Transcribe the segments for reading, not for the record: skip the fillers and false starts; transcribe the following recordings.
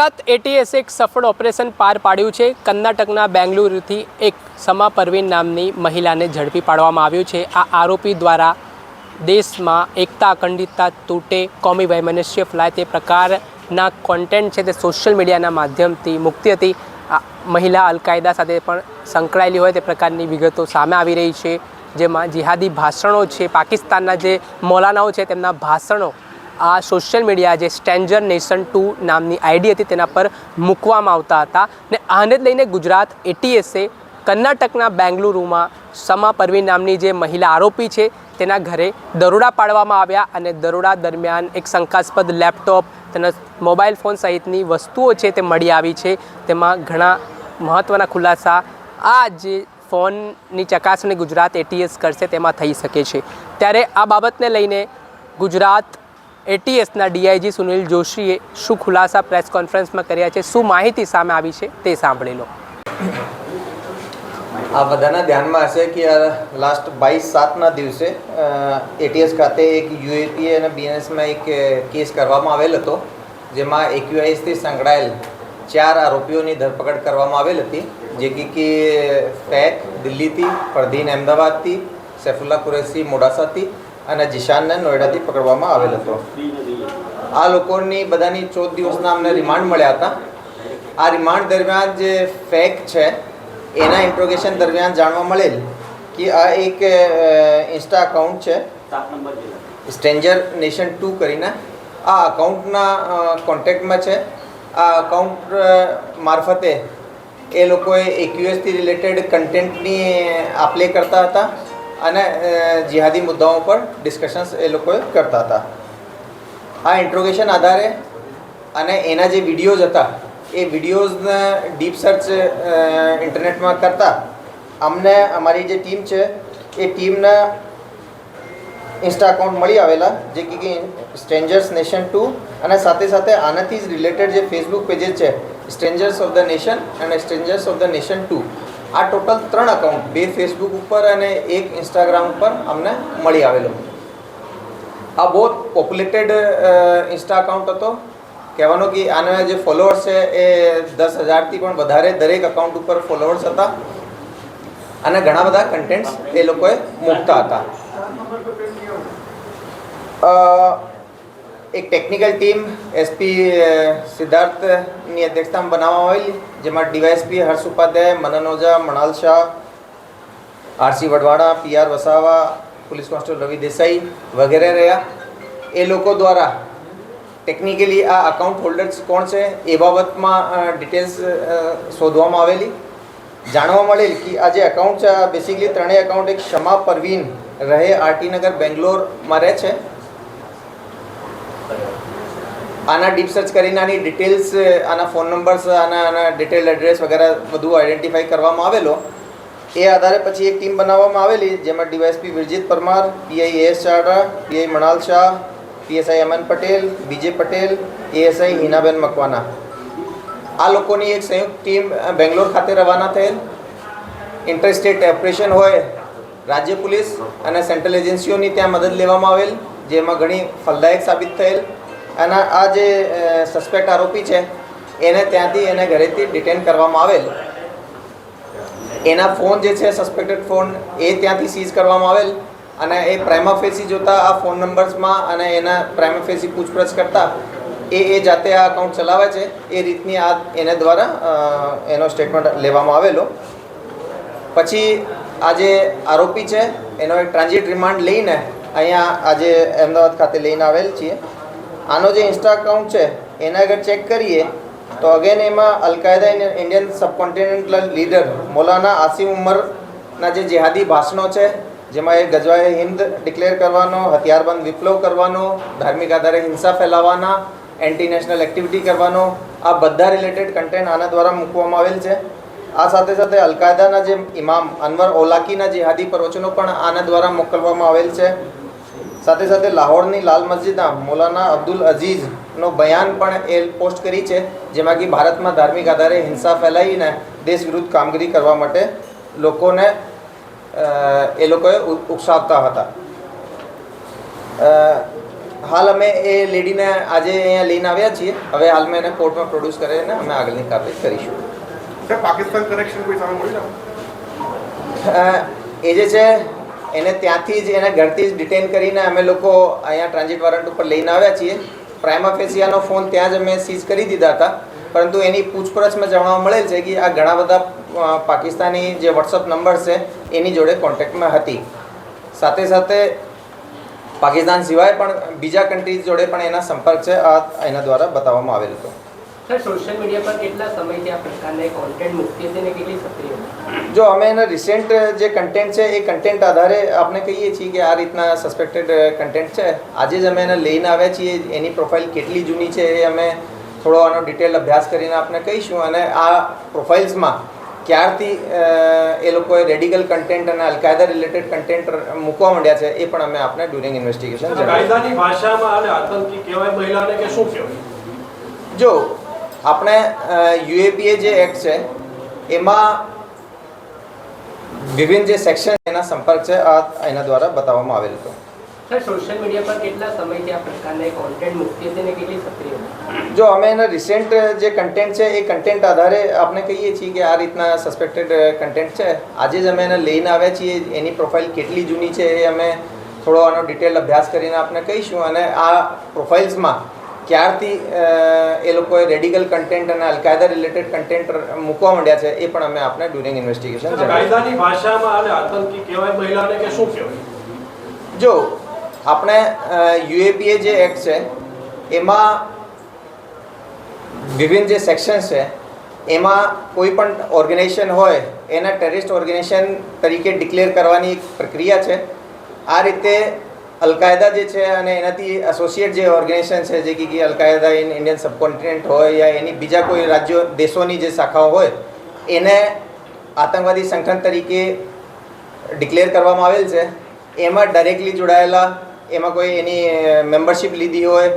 ગુજરાત એટીએસે એક સફળ ઓપરેશન પાર પાડ્યું છે। કર્ણાટકના બેંગલુરુથી એક સમા પરવીન નામની મહિલાને ઝડપી પાડવામાં આવ્યું છે। આ આરોપી દ્વારા દેશમાં એકતા અખંડિતતા તૂટે કોમી વૈમનસ્ય ફેલાય તે પ્રકારના કોન્ટેન્ટ છે તે સોશિયલ મીડિયાના માધ્યમથી મુક્તિ હતી। આ મહિલા અલકાયદા સાથે પણ સંકળાયેલી હોય તે પ્રકારની વિગતો સામે આવી રહી છે, જેમાં જિહાદી ભાષણો છે, પાકિસ્તાનના જે મૌલાનાઓ છે તેમના ભાષણો આ સોશિયલ મીડિયા જે સ્ટ્રેન્જર નેશન 2 નામની આઈડી હતી તેના પર મૂકવામાં આવતા હતા ને આને જ લઈને ગુજરાત એટીએસે કર્ણાટકના બેંગલુરુમાં સમા પરવીન નામની જે મહિલા આરોપી છે તેના ઘરે દરોડા પાડવામાં આવ્યા અને દરોડા દરમિયાન એક શંકાસ્પદ લેપટોપ તેના મોબાઈલ ફોન સહિતની વસ્તુઓ છે તે મળી આવી છે। તેમાં ઘણા મહત્ત્વના ખુલાસા આ જે ફોનની ચકાસણી ગુજરાત એટીએસ કરશે તેમાં થઈ શકે છે। ત્યારે આ બાબતને લઈને ગુજરાત એટીએસના ડીઆઈજી સુનિલ જોશીએ શું ખુલાસા પ્રેસ કોન્ફરન્સમાં કર્યા છે, શું માહિતી સામે આવી છે તે સાંભળી લો। આ બધાના ધ્યાનમાં હશે કે લાસ્ટ 22/7ના દિવસે એટીએસ ખાતે એક યુએપીએ અને બીએનએસમાં એક કેસ કરવામાં આવેલ હતો, જેમાં એક્યુઆઈએસથી સંકળાયેલ 4 આરોપીઓની ધરપકડ કરવામાં આવેલ હતી, જે કે ફેક દિલ્હીથી, ફરદીન અમદાવાદથી, સૈફુલ્લા કુરેશી મોડાસાથી અને જીશાનને નોઈડાથી પકડવામાં આવેલ હતો। આ લોકોની બધાની 14 દિવસના અમને રિમાન્ડ મળ્યા હતા। આ રિમાન્ડ દરમિયાન જે ફેક છે એના ઇન્ટ્રોગેશન દરમિયાન જાણવા મળેલ કે આ એક ઇન્સ્ટા અકાઉન્ટ છે સ્ટ્રેન્જર નેશન 2 કરીને। આ અકાઉન્ટના કોન્ટેક્ટમાં છે। આ અકાઉન્ટ મારફતે એ લોકોએ એક્યુએસથી રિલેટેડ કન્ટેન્ટની આપ લે કરતા હતા અને જિહાદી મુદ્દાઓ પર ડિસ્કશન્સ એ લોકોએ કરતા હતા। આ ઇન્ટ્રોગેશન આધારે અને એના જે વિડીયોઝ હતા એ વિડીયોઝને ડીપ સર્ચ ઇન્ટરનેટમાં કરતાં અમને અમારી જે ટીમ છે એ ટીમના ઇન્સ્ટા અકાઉન્ટ મળી આવેલા, જે કે સ્ટ્રેન્જર્સ નેશન 2 અને સાથે સાથે આનાથી જ રિલેટેડ જે ફેસબુક પેजेस છે સ્ટ્રેન્જર્સ ઓફ ધ નેશન અને સ્ટ્રેન્જર્સ ઓફ ધ નેશન 2, આ ટોટલ 3 અકાઉન્ટ, 2 ફેસબુક ઉપર અને 1 ઇન્સ્ટાગ્રામ ઉપર અમને મળી આવેલો। આ બહુ પોપ્યુલેટેડ ઇન્સ્ટા અકાઉન્ટ હતો। કહેવાનો કે આના જે ફોલોઅર્સ છે એ 10,000થી પણ વધારે દરેક અકાઉન્ટ ઉપર ફોલોઅર્સ હતા અને ઘણા બધા કન્ટેન્ટ્સ એ લોકોએ મૂકતા હતા। એક ટેકનિકલ ટીમ એસપી સિદ્ધાર્થની અધ્યક્ષતામાં બનાવવામાં આવેલી, જેમાં DYSP Harsh Upadhyay, Manan Ojha, Manal Shah, RC Vadvada, PR Vasava, police constable Ravi Desai વગેરે રહ્યા। એ લોકો દ્વારા ટેકનિકલી આ અકાઉન્ટ હોલ્ડર્સ કોણ છે એ બાબતમાં ડિટેલ્સ શોધવામાં આવેલી। જાણવા મળેલ કે આ જે અકાઉન્ટ છે આ બેસિકલી 3 અકાઉન્ટ એક સમા પરવીન રહે આરટી નગર બેંગ્લોરમાં રહે છે। આના ડીપ સર્ચ કરીને આની ડિટેલ્સ, આના ફોન નંબર્સ, આના ડિટેલ એડ્રેસ વગેરે બધું આઈડેન્ટિફાઈ કરવામાં આવેલો। એ આધારે પછી એક ટીમ બનાવવામાં આવેલી, જેમાં DYSP Virjit Parmar, PI S Chada, PI Manal Shah, PSI Aman Patel, BJ Patel, ASI હિનાબેન મકવાના, આ લોકોની એક સંયુક્ત ટીમ બેંગ્લોર ખાતે રવાના થયેલ। ઇન્ટર સ્ટેટ ઓપરેશન હોય રાજ્ય પોલીસ અને સેન્ટ્રલ એજન્સીઓની ત્યાં મદદ લેવામાં આવેલ, જેમાં ઘણી ફલદાયક સાબિત થયેલ। અને આ જે સસ્પેક્ટ આરોપી છે એને ત્યાંથી એને ઘરેથી ડિટેન કરવામાં આવેલ। એના ફોન જે છે સસ્પેક્ટેડ ફોન એ ત્યાંથી સીઝ કરવામાં આવેલ અને એ પ્રાઇમા ફેસી જોતા આ ફોન નંબર્સમાં અને એના પ્રાઇમા ફેસી પૂછપરછ કરતા એ જાતે આ અકાઉન્ટ ચલાવે છે એ રીતની આ એને દ્વારા એનો સ્ટેટમેન્ટ લેવામાં આવેલો। પછી આ જે આરોપી છે એનો એક ટ્રાન્ઝિટ રિમાન્ડ લઈને અહીંયા આજે અમદાવાદ ખાતે લઈને આવેલ છીએ। આનો જે ઇન્સ્ટા અકાઉન્ટ છે એને અગર ચેક કરીએ તો અગેન એમાં Al Qaeda Indian subcontinental leader Maulana Asim ઉમરના જે જેહાદી ભાષણો છે, જેમાં એ ગજવાએ હિન્દ ડિક્લેર કરવાનો, હથિયારબંધ વિપ્લવ કરવાનો, ધાર્મિક આધારે હિંસા ફેલાવવાના, એન્ટી નેશનલ એક્ટિવિટી કરવાનો, આ બધા રિલેટેડ કન્ટેન્ટ આના દ્વારા મૂકવામાં આવેલ છે। આ સાથે સાથે અલકાયદાના જે ઇમામ અનવર ઓલાકીના જેહાદી પ્રવચનો પણ આના દ્વારા મોકલવામાં આવેલ છે। સાથે સાથે લાહોરની લાલ મસ્જિદના મૌલાના અબ્દુલ અઝીઝનો બયાન પણ એ પોસ્ટ કરી છે, જેમાં કે ભારતમાં ધાર્મિક આધારે હિંસા ફેલાવીને દેશ વિરુદ્ધ કામગીરી કરવા માટે લોકોને એ લોકોએ ઉકસાવતા હતા। હાલ અમે એ લેડીને આજે અહીંયા લઈને આવ્યા છીએ. હવે હાલમાં એને કોર્ટમાં પ્રોડ્યુસ કરીને અમે આગળની કાર્યવાહી કરીશું. સર, પાકિસ્તાન કનેક્શન કોઈ સામે મળી એ જે છે એને ત્યાંથી જ એના ઘરથી જ ડિટેન કરીને અમે લોકો અહીંયા ટ્રાન્ઝિટ વોરંટ ઉપર લઈને આવ્યા છીએ. પ્રાઇમા ફેસિયાનો ફોન ત્યાં જ અમે સીઝ કરી દીધા હતા, પરંતુ એની પૂછપરછમાં જાણવા મળેલ છે કે આ ઘણા બધા પાકિસ્તાની જે વોટ્સઅપ નંબર છે એની જોડે કોન્ટેક્ટમાં હતી. સાથે સાથે પાકિસ્તાન સિવાય પણ બીજા કન્ટ્રીઝ જોડે પણ એના સંપર્ક છે, આ એના દ્વારા બતાવવામાં આવેલ હતો. સર, સોશિયલ મીડિયા પર કેટલા સમયથી આ પ્રકારના કોન્ટેન્ટ મુક્તિ હતી અને કેટલી સક્રિય હતી? જો અમે એના રિસેન્ટ જે કન્ટેન્ટ છે એ કન્ટેન્ટ આધારે આપણે કહીએ છીએ કે આ રીતના સસ્પેક્ટેડ કન્ટેન્ટ છે. આજે જ અમે એને લઈને આવ્યા છીએ. એની પ્રોફાઇલ કેટલી જૂની છે એ અમે થોડો આનો ડિટેલ અભ્યાસ કરીને આપણે કહીશું, અને આ પ્રોફાઇલ્સમાં ક્યારથી એ લોકોએ રેડિકલ કન્ટેન્ટ અને અલકાયદા રિલેટેડ કન્ટેન્ટ મૂકવા માંડ્યા છે એ પણ અમે આપણે ડ્યુરિંગ ઇન્વેસ્ટિગેશન કાયદાની ભાષામાં આને આતંકી કહેવાય મહિલાને કે શું કહેવાય? જો આપણે યુએપીએ જે એક્ટ છે એમાં વિભિન્ન જે સેક્શન એના સંપર્ક છે, આ એના દ્વારા બતાવવામાં આવેલ હતો. સર, સોશિયલ મીડિયા પર કેટલા સમયથી આ પ્રકારના કોન્ટેન્ટ મુક્તિ હતી અને કેટલી સક્રિય હતી? જો અમે એના રિસેન્ટ જે કન્ટેન્ટ છે એ કન્ટેન્ટ આધારે આપણે કહીએ છીએ કે આ રીતના સસ્પેક્ટેડ કન્ટેન્ટ છે. આજે જ અમે એને લઈને આવ્યા છીએ. એની પ્રોફાઇલ કેટલી જૂની છે એ અમે થોડો આનો ડિટેલ અભ્યાસ કરીને આપણે કહીશું, અને આ પ્રોફાઇલ્સમાં ક્યારથી એ લોકોએ રેડિકલ કન્ટેન્ટ અને અલકાયદા રિલેટેડ કન્ટેન્ટ મૂકવા માંડ્યા છે એ પણ અમે આપણે ડ્યુરિંગ ઇન્વેસ્ટિગેશન કાયદાની ભાષામાં આને આતંકી કહેવાય મહિલાને કે શું કહેવાય? જો આપણે યુએપીએ જે એક્ટ છે એમાં વિભિન્ન જે સેક્શન છે એમાં કોઈ પણ ઓર્ગેનાઇઝેશન હોય એના ટેરરિસ્ટ ઓર્ગેનાઇઝેશન તરીકે ડિક્લેર કરવાની એક પ્રક્રિયા છે. આ રીતે અલકાયદા જે છે અને એનાથી એસોસિએટ જે ઓર્ગેનાઇઝેશન છે, જે કે અલકાયદા ઇન ઇન્ડિયન સબકોન્ટિનેન્ટ હોય યા એની બીજા કોઈ રાજ્યો દેશોની જે શાખાઓ હોય એને આતંકવાદી સંગઠન તરીકે ડિક્લેર કરવામાં આવેલ છે. એમાં ડાયરેક્ટલી જોડાયેલા, એમાં કોઈ એની મેમ્બરશિપ લીધી હોય,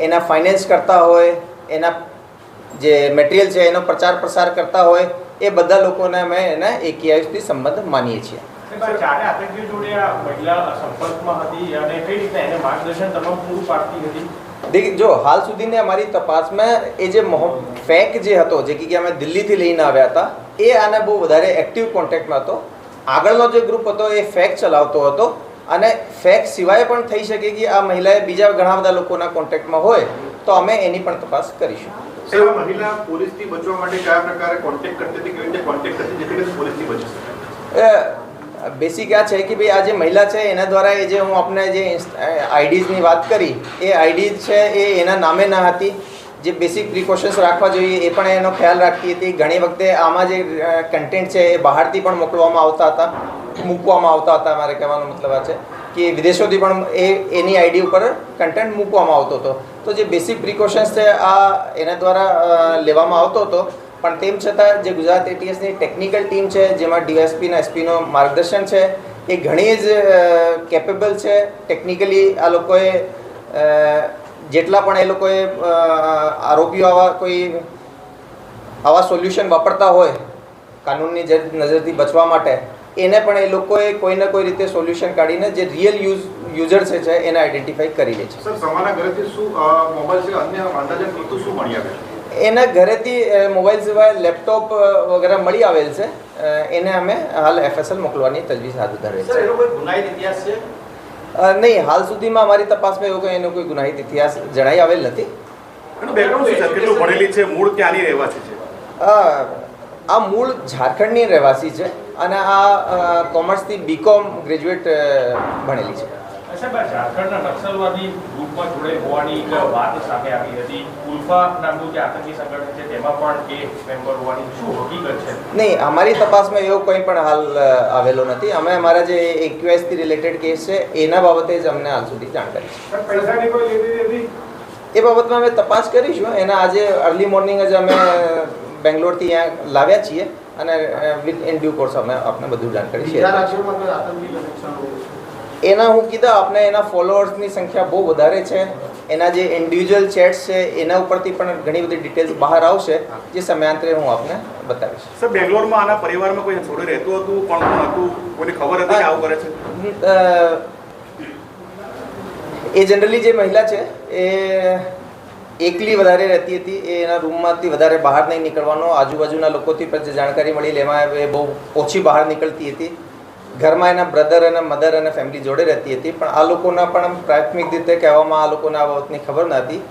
એના ફાઇનાન્સ કરતા હોય, એના જે મટીરિયલ છે એનો પ્રચાર પ્રસાર કરતા હોય, એ બધા લોકોને અમે એના AKIથી સંબંધ માનીએ છીએ. ચારે આતંકીઓ જોડે આ મહિલા સંપર્કમાં હતી અને કઈ રીતે એને માર્ગદર્શન તમામ પૂરું પાડતી હતી? જો હાલ સુધીની અમારી તપાસમાં એ જે ફેક જે હતો, જે કે અમે દિલ્હીથી લઈને આવ્યા હતા, એ આને બહુ વધારે એક્ટિવ કોન્ટેક્ટમાં હતો. આગળનો જે ગ્રુપ હતો એ ફેક ચલાવતો હતો, અને ફેક સિવાય પણ થઈ શકે કે આ મહિલાએ બીજા ઘણા બધા લોકોના કોન્ટેક્ટમાં હોય, તો અમે એની પણ તપાસ કરીશું. મહિલા પોલીસથી બચવા માટે કયા પ્રકારે કોન્ટેક્ટ કરતી હતી, કેવી રીતે કોન્ટેક્ટ કરતી જેથી કરીને પોલીસથી બચી શકાય? બેસિક આ છે કે ભાઈ આ જે મહિલા છે એના દ્વારા એ જે હું આપણે જે આઈડીઝની વાત કરી, એ આઈડીઝ છે એ એના નામે ન હતી. જે બેસિક પ્રિકોશન્સ રાખવા જોઈએ એ પણ એનો ખ્યાલ રાખતી હતી. ઘણી વખતે આમાં જે કન્ટેન્ટ છે એ બહારથી પણ મૂકવામાં આવતા હતા. મારે કહેવાનો મતલબ આ છે કે વિદેશોથી પણ એની આઈડી ઉપર કન્ટેન્ટ મૂકવામાં આવતો હતો. તો જે બેસિક પ્રિકોશન્સ છે આ એના દ્વારા લેવામાં આવતો હતો. પણ તેમ છતાં જે ગુજરાત ATSની ટેકનિકલ ટીમ છે, જેમાં DSPના SPનો માર્ગદર્શન છે, એ ઘણી જ કેપેબલ છે. ટેકનિકલી આ લોકોએ જેટલા પણ એ લોકોએ આરોપીઓ આવા સોલ્યુશન વાપરતા હોય કાનૂનની નજરથી બચવા માટે, એને પણ એ લોકોએ કોઈને કોઈ રીતે સોલ્યુશન કાઢીને જે રિયલ યુઝર્સ છે એને આઈડેન્ટિફાઈ કરી લે છે. સર, સમાના ઘરેથી શું મોબાઈલ છે, અન્ય અંદાજન પૂરતું શું મળી આવે છે? એના ઘરેથી મોબાઈલ સિવાય લેપટોપ વગેરે મળી આવેલ છે. એને અમે હાલ FSL મોકલવાની તજવીજ હાથ ધરેલ છે. નહીં, હાલ સુધીમાં અમારી તપાસમાં એવું એનો કોઈ ગુનાહિત ઇતિહાસ જણાઈ આવેલ નથી. એનું બેકગ્રાઉન્ડ શું છે? કેટલું ભણેલી છે? મૂળ ક્યાંની રહેવાસી છે? આ મૂળ ઝારખંડની રહેવાસી છે, અને આ કોમર્સથી BCom ગ્રેજ્યુએટ ભણેલી છે. ઝારખંડના નક્સલવાદી ગ્રુપમાં જોડે હોવાની વાત સામે આવી હતી. ઉલ્ફા નામનું જે આતંકી સંગઠન છે તેમાં પણ એ મેમ્બર હોવાની શું હકીકત છે? નહીં, અમારી તપાસમાં એવો કંઈ પણ હાલ આવેલો નથી. અમે અમારા જે AQISથી રિલેટેડ કેસ છે એના બાબતે જ અમને હાલ સુધી જાણકારી છે. પૈસાની કોઈ લેતી હતી? એ બાબતમાં અમે તપાસ કરીશું. એના આજે અર્લી મોર્નિંગ જ અમે બેંગ્લોરથી અહીંયા લાવ્યા છીએ, અને વિથ ઇન ડ્યુ કોર્સ અમે આપને બધું જાણકારી શેર એના હું કીધા આપને એના ફોલોઅર્સની સંખ્યા બહુ વધારે છે. એના જે ઇન્ડિવિજ્યુઅલ ચેટ્સ છે એના ઉપરથી પણ ઘણી બધી ડિટેલ્સ બહાર આવશે, જે સમયાંતરે હું આપને બતાવીશ. સર, બેંગ્લોરમાં આના પરિવારમાં કોઈ જોડે રહેતું હતું? કોણ હતું? કોઈને ખબર હતી કે આવું કરે છે? એ જનરલી જે મહિલા છે એ એકલી વધારે રહેતી હતી, એ એના રૂમમાંથી વધારે બહાર નહીં નીકળવાનો, આજુબાજુના લોકોથી પણ જે જાણકારી મળી એમાં એ બહુ ઓછી બહાર નીકળતી હતી. ઘરમાં એના બ્રધર અને મધર અને ફેમિલી જોડે રહેતી હતી, પણ આ લોકોના પણ પ્રાથમિક રીતે કહેવામાં આ લોકોને આ બાબતની ખબર નહોતી.